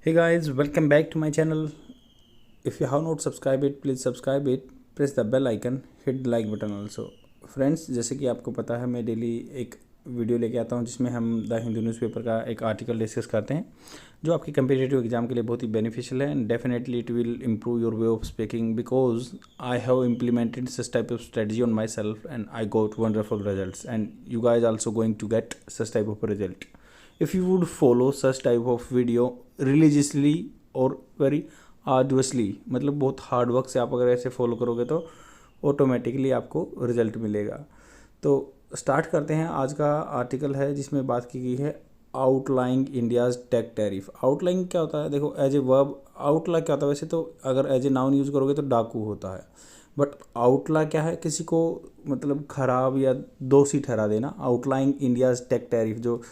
Hey guys, welcome back to my channel. If you have not subscribed it, please subscribe it. Press the bell icon, hit the like button also. Friends, जैसे कि आपको पता है मैं daily एक video लेके आता हूँ जिसमें हम द हिंदू न्यूज़पेपर का एक आर्टिकल डिस्कस करते हैं जो आपकी कम्पिटिटिव एग्जाम के लिए बहुत ही बेनिफिशियल है and definitely it will improve your way of speaking because I have implemented such type of strategy on myself and I got wonderful results and you guys also going to get such type of result if you would follow such type of video religiously और very आर्डुअसली, मतलब बहुत hard work से आप अगर ऐसे follow करोगे तो automatically आपको रिजल्ट मिलेगा। तो स्टार्ट करते हैं। आज का आर्टिकल है जिसमें बात की गई है आउटलाइंग इंडियाज़ टेक टैरिफ। आउटलाइंग क्या होता है? देखो, एज ए वर्ब आउटला क्या होता है? वैसे तो अगर एज ए नाउन यूज़ करोगे तो डाकू होता है, बट आउटला क्या है? किसी को मतलब खराब या दोषी ठहरा देना। आउटलाइंग इंडियाज़ टेक टैरिफ, जो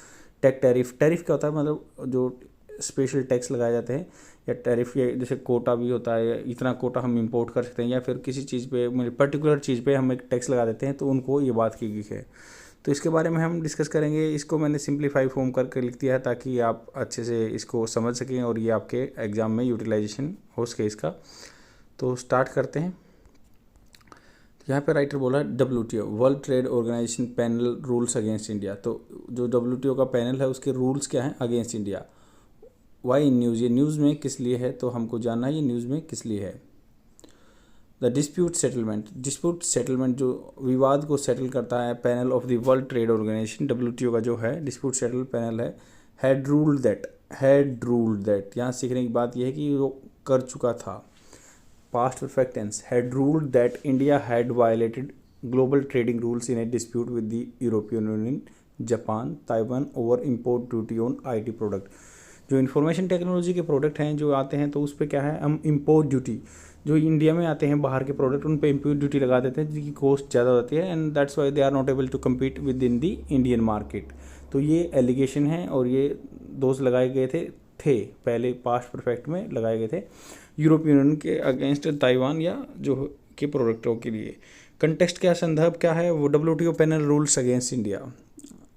टेक टैरिफ क्या होता है? मतलब जो स्पेशल टैक्स लगाए जाते हैं या टैरिफ, या जैसे कोटा भी होता है, इतना कोटा हम इंपोर्ट कर सकते हैं, या फिर किसी चीज़ पे मतलब पर्टिकुलर चीज़ पे हम एक टैक्स लगा देते हैं, तो उनको ये बात की गई है। तो इसके बारे में हम डिस्कस करेंगे। इसको मैंने सिंप्लीफाई फॉर्म करके लिख दिया है ताकि आप अच्छे से इसको समझ सकें और ये आपके एग्ज़ाम में यूटिलाइजेशन हो सके इसका। तो स्टार्ट करते हैं। यहाँ पे राइटर बोला WTO world trade organization panel rules against India. तो जो WTO का पैनल है उसके रूल्स क्या हैं against India. Why in news, ये न्यूज़ में किस लिए है? तो हमको जानना है ये न्यूज़ में किस लिए है। द डिस्प्यूट सेटलमेंट जो विवाद को सेटल करता है panel of the world trade organization WTO का जो है डिस्प्यूट सेटल पैनल है, हैड रूल्ड दैट। यहाँ सीखने की बात यह है कि वो कर चुका था। Past perfect tense, had ruled that India had violated global trading rules in a dispute with the European Union, Japan, Taiwan over import duty on IT product। जो इंफॉर्मेशन टेक्नोलॉजी के प्रोडक्ट हैं जो आते हैं तो उस पर क्या है, हम इम्पोर्ट ड्यूटी जो इंडिया में आते हैं बाहर के प्रोडक्ट उन पर इम्पोर्ट ड्यूटी लगा देते हैं जिनकी कॉस्ट ज़्यादा होती है and that's why they are not able to compete within the Indian market. तो ये एलिगेशन है और ये दोष लगाए गए थे पहले पास्ट परफेक्ट में लगाए गए थे यूरोपियन यूनियन के अगेंस्ट ताइवान या जो के प्रोडक्टों के लिए। कंटेक्स्ट क्या, संदर्भ क्या है? वो WTO panel rules against India.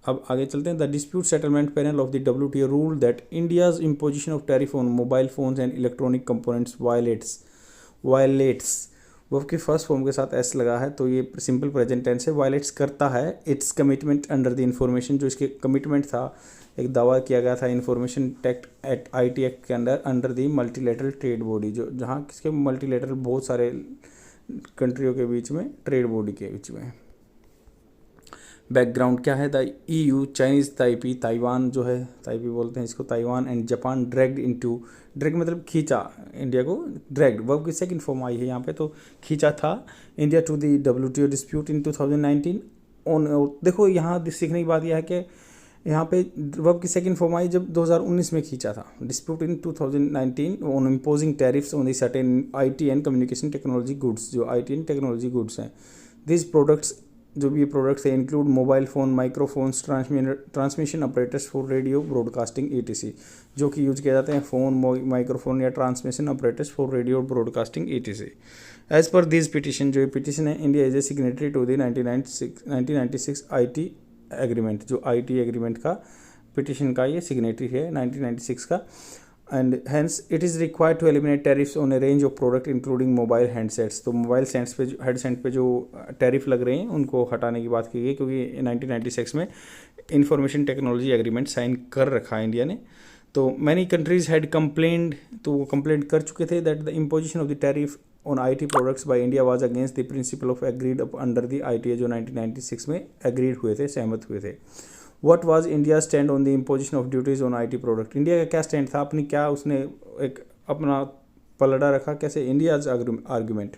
अब आगे चलते हैं। The dispute settlement panel of the WTO rule that India's imposition of tariff on mobile phones and electronic components violets वो की फर्स्ट फॉर्म के साथ एस लगा है तो ये सिंपल प्रेजेंट टेंस है। वायलेट्स करता है its commitment under the information, जो इसके कमिटमेंट था, एक दावा किया गया था इन्फॉर्मेशन टेक्ट एट IT एक्ट के under the multilateral trade body, जो जहाँ किसके मल्टीलेटरल बहुत सारे कंट्रियों के बीच में, ट्रेड बॉडी के बीच में। बैकग्राउंड क्या है? The EU, Chinese Taipei, Taiwan जो है ताइपी बोलते हैं इसको, ताइवान एंड जापान ड्रैग मतलब खींचा इंडिया को, ड्रैग्ड वर्ब की सेकंड फॉर्म आई है यहाँ पे, तो खींचा था India to the WTO dispute in 2019 on. देखो यहाँ सीखने की बात यह है कि यहाँ पे वर्ब की सेकंड फॉर्म आई जब 2019 में खींचा था, dispute in 2019 on imposing tariffs on the certain IT and communication technology goods. जो IT एंड टेक्नोलॉजी गुड्स हैं, दिस प्रोडक्ट्स, जो भी ये प्रोडक्ट्स हैं, include mobile phone, microphones, transmission operators for radio broadcasting ETC, जो कि यूज किए जाते हैं फ़ोन, माइक्रोफोन या transmission operators for radio broadcasting ETC। As per this petition, जो ये पिटिशन है, India is a signatory to the 1996 IT agreement, जो IT एग्रीमेंट का पिटिशन का ये सिग्नेटरी है 1996 का। And hence it is required to eliminate tariffs on a range of product including mobile handsets. तो मोबाइल हेडसेट पे जो टैरिफ लग रहे हैं उनको हटाने की बात की गई क्योंकि 1996 में इंफॉर्मेशन टेक्नोलॉजी एग्रीमेंट साइन कर रखा है इंडिया ने। तो मैनी कंट्रीज हैड कंप्लेंड, तो वो कंप्लेंट कर चुके थे that the imposition of the tariff on IT products by India was against the principle of agreed under the ITA, जो 1996 में एग्रीड हुए थे, सहमत हुए थे। What was India stand on the imposition of duties on IT product? India का क्या stand था, अपनी क्या उसने एक अपना पलड़ा रखा, कैसे? India's argument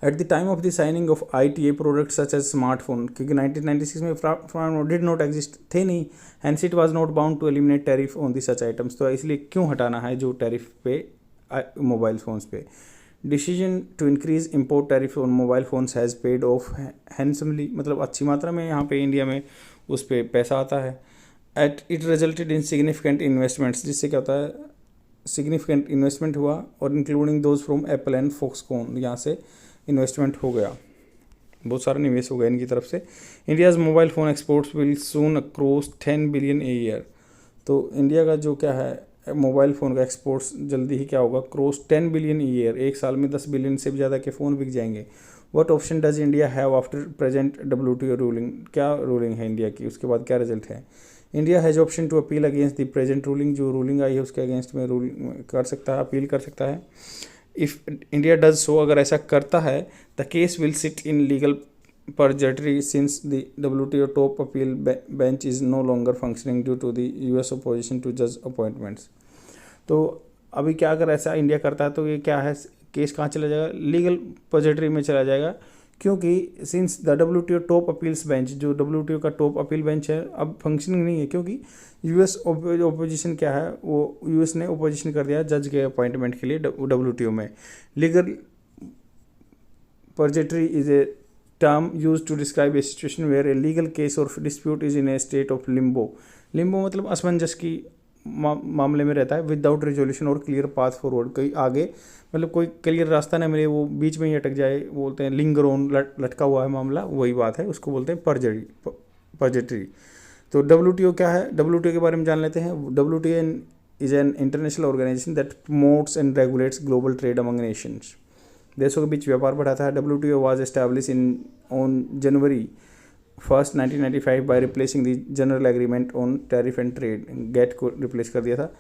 at the time of the signing of ITA product such as smartphone, क्योंकि 1996 में डिड नॉट एग्जिस्ट, थे नहीं, hence it was not bound to eliminate tariff on the such items. तो इसलिए क्यों हटाना है जो टैरिफ पे मोबाइल फ़ोन्स पे। Decision to increase import tariff on mobile phones has paid off handsomely, मतलब अच्छी मात्रा में यहाँ पे इंडिया में उस पर पैसा आता है। At it resulted in significant investments, जिससे क्या होता है, सिग्निफिकेंट इन्वेस्टमेंट हुआ, और including those from Apple and Foxconn, यहाँ से इन्वेस्टमेंट हो गया, बहुत सारा निवेश हो गया इनकी तरफ से। India's mobile phone exports will soon across 10 billion a year. तो इंडिया का जो क्या है मोबाइल फ़ोन का एक्सपोर्ट्स जल्दी ही क्या होगा, क्रॉस 10 बिलियन ईयर, एक साल में 10 बिलियन से भी ज़्यादा के फ़ोन बिक जाएंगे। What option does India have after present WTO ruling, क्या रूलिंग है इंडिया की, उसके बाद क्या रिजल्ट है। India has option to appeal against the present ruling, जो रूलिंग आई है उसके अगेंस्ट में रूल कर सकता है, अपील कर सकता है। इफ़ इंडिया डज सो, अगर ऐसा करता है, the case will sit in legal perjury since the WTO top appeal bench is no longer functioning due to the US opposition to judge appointments। तो अभी क्या अगर ऐसा इंडिया करता है तो ये क्या है, केस कहाँ चला जाएगा, लीगल पर्जरी में चला जाएगा, क्योंकि since the WTO top appeals bench, जो WTO का टॉप अपील बेंच है, अब फंक्शनिंग नहीं है, क्योंकि US ओपोजिशन क्या है, वो US ने ओपोजिशन कर दिया जज के अपॉइंटमेंट के लिए WTO में। Legal पर्जरी is a term used to describe a situation where a legal case or dispute is in a state of limbo। Limbo मतलब असमंजस की मामले में रहता है, विदाउट रेजोल्यूशन और क्लियर पाथ फॉरवर्ड, कहीं आगे मतलब कोई क्लियर रास्ता ना मिले, वो बीच में ही अटक जाए, बोलते हैं लिंगर ऑन, लटका हुआ है मामला, वही बात है, उसको बोलते हैं पर्जरी। तो WTO क्या है, WTO के बारे में जान लेते हैं। WTO is an international organisation that promotes and regulates global trade among nations, देशों के बीच व्यापार बढ़ाता है। WTO was establish on January 1, 1995 by replacing the General Agreement on Tariff and Trade, GATT को रिप्लेस कर दिया था।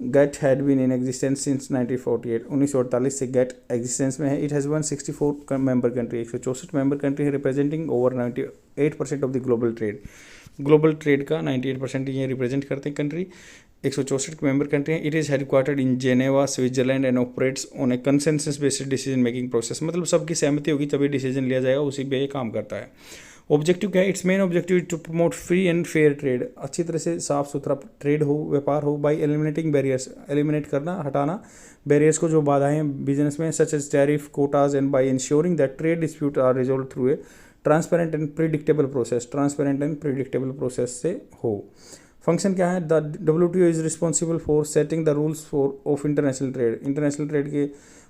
GATT had been in existence since 1948, 1948 से गेट एग्जिस्टेंस में है। It has 164 member country, 164 member country है, representing over 98% of the global trade, global trade का 98% ये रिप्रेजेंट करते हैं कंट्री, 164 मेंबर कंट्री हैं। It is headquartered in Geneva, Switzerland and operates on A consensus based decision making process, मतलब सबकी सहमति होगी तभी डिसीजन लिया जाएगा, उसी पे ये काम करता है। ऑब्जेक्टिव क्या है, its main objective is to promote free and fair trade, अच्छी तरह से साफ सुथरा ट्रेड हो, व्यापार हो, बाय एलिमिनेटिंग बैरियर्स, एलिमिनेट करना, हटाना बैरियर्स को, जो बाधाएं बिजनेस में, such as tariff, quotas, and by insuring that trade dispute are resolve through a transparent and predictable process, transparent and predictable process से हो। फंक्शन क्या है, the WTO is responsible for setting the rules of international trade, international trade के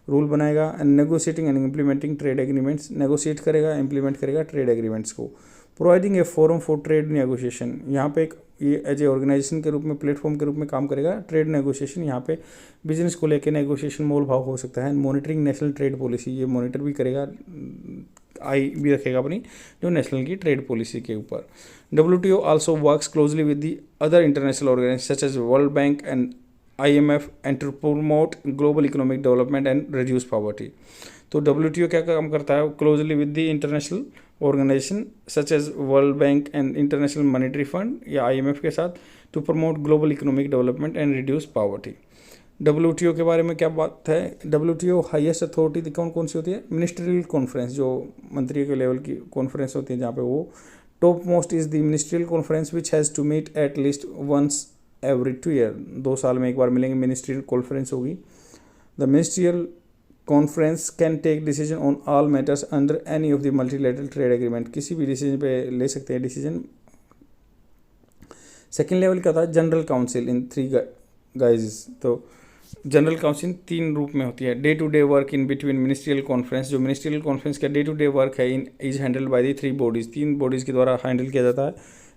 rule बनाएगा, and negotiating and implementing trade agreements, negotiate करेगा, implement करेगा trade agreements को। Providing a forum for trade negotiation, यहाँ पे एक ये एज ए ऑर्गेनाइजेशन के रूप में, प्लेटफॉर्म के रूप में काम करेगा। ट्रेड नेगोशिएशन, यहाँ पे बिजनेस को लेकर नेगोशिएशन मोल भाव हो सकता है। मॉनिटरिंग नेशनल ट्रेड पॉलिसी, ये मॉनिटर भी करेगा, आई भी रखेगा अपनी जो नेशनल की ट्रेड पॉलिसी के ऊपर। WTO also works closely with the other international organisation such as World Bank and IMF and to promote global economic development and reduce poverty. तो WTO क्या काम करता है, closely with the international organisation such as World Bank and International Monetary Fund या IMF के साथ, to promote global economic development and reduce poverty. WTO के बारे में क्या बात है, WTO हाईएस्ट अथॉरिटी कौन कौन सी होती है, मिनिस्ट्रियल कॉन्फ्रेंस, जो मंत्रियों के लेवल की कॉन्फ्रेंस होती है, जहाँ पे वो top most is the ministerial conference which has to meet at least once every 2 year, 2 साल में एक बार मिलेंगे, मिनिस्ट्रियल कॉन्फ्रेंस होगी। The ministerial conference can take decision on all matters under any of the multilateral trade agreement, किसी भी decision पे ले सकते हैं डिसीजन। सेकेंड लेवल क्या होता है, जनरल काउंसिल इन 3 गाइजेस। तो जनरल काउंसिल 3 रूप में होती है। Day to day work in between ministerial conference, जो मिनिस्ट्रियल कॉन्फ्रेंस का डे टू डे वर्क है in is handled by the 3 bodies, 3 bodies के द्वारा हैंडल किया जाता है।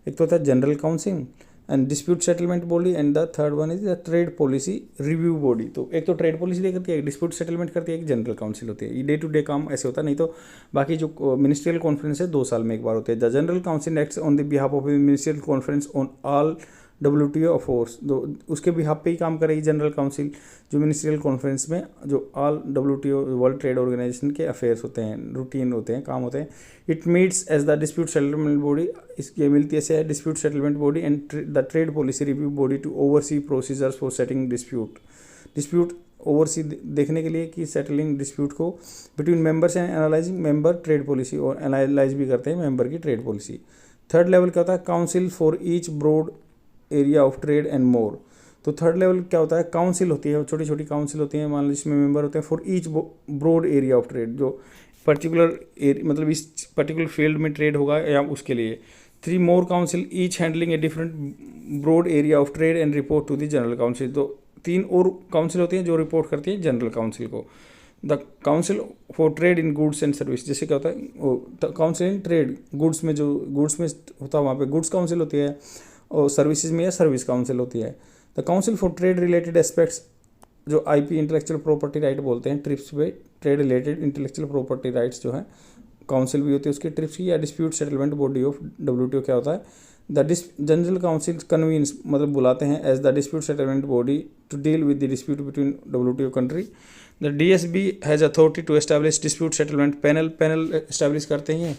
एक तो होता है general council and dispute settlement body, and the third one is the trade policy review body. तो एक तो ट्रेड पॉलिसी करती है, एक डिस्प्यूट सेटलमेंट करती है, एक जनरल काउंसिल होती है। ये डे टू डे काम ऐसे होता है, नहीं तो बाकी जो मिनिस्ट्रियल कॉन्फ्रेंस है 2 साल में एक बार होते हैं। The general Council acts on the behalf of ministerial conference on all WTO affairs, उसके बिहाफ पे ही काम करेगी जनरल काउंसिल, जो मिनिस्ट्रियल कॉन्फ्रेंस में जो all WTO world trade organisation के अफेयर्स होते हैं, रूटीन होते हैं, काम होते हैं। It meets as the dispute settlement body, इसके मिलती है dispute settlement body and the trade policy review body to oversee procedures for setting dispute oversee देखने के लिए कि सेटलिंग डिस्प्यूट को between members and analysing member trade policy, और analyse भी करते हैं मेंबर की ट्रेड पॉलिसी। थर्ड लेवल क्या होता है, council for each broad area of trade and more. तो थर्ड लेवल क्या होता है, काउंसिल होती है, छोटी छोटी काउंसिल होती है, मान लो जिसमें मेंबर होते हैं for each broad area of trade, जो पर्टिकुलर मतलब इस पर्टिकुलर फील्ड में ट्रेड होगा या उसके लिए। 3 more council each handling a different broad area of trade and report to the general council. तो 3 और काउंसिल होती हैं जो रिपोर्ट करती है जनरल काउंसिल को। The council for trade in goods and service, जैसे क्या होता है काउंसिल इन ट्रेड, गुड्स में जो गुड्स में होता है वहाँ पे गुड्स काउंसिल होती है, और सर्विसेज में या सर्विस काउंसिल होती है। The council for trade related aspects, जो आईपी इंटेलेक्चुअल प्रॉपर्टी राइट बोलते हैं, ट्रिप्स पे trade related intellectual property rights जो है काउंसिल भी होती है उसकी ट्रिप्स की, या dispute settlement body of WTO क्या होता है, द जनरल काउंसिल कन्वीन्स मतलब बुलाते हैं as the dispute settlement body to deal with the dispute between WTO country. The DSB has authority to establish dispute settlement panel, panel establish करते हैं,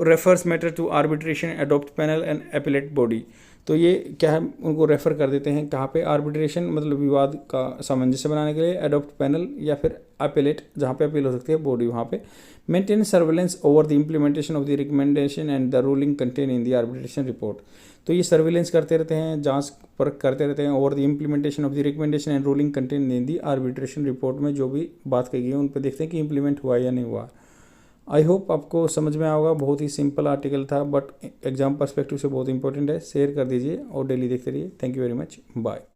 refers matter to arbitration, adopt panel and appellate body. तो ये क्या है, उनको refer कर देते हैं कहाँ पे, आर्बिट्रेशन मतलब विवाद का सामंजस्य बनाने के लिए, एडॉप्ट पैनल या फिर अपीलेट जहाँ पे अपील हो सकती है बॉडी वहाँ पे। Maintain surveillance over the implementation of the recommendation and the ruling contain in the arbitration report. तो ये सर्वेलेंस करते रहते हैं, जांच परख करते रहते हैं over the implementation of the recommendation and ruling contain in the arbitration report में जो भी बात कही गई है उन पर देखते हैं कि इम्प्लीमेंट हुआ या नहीं हुआ। आई होप आपको समझ में आएगा, बहुत ही सिंपल आर्टिकल था बट एग्जाम पर्सपेक्टिव से बहुत इंपॉर्टेंट है। शेयर कर दीजिए और डेली देखते रहिए। Thank you very much, bye.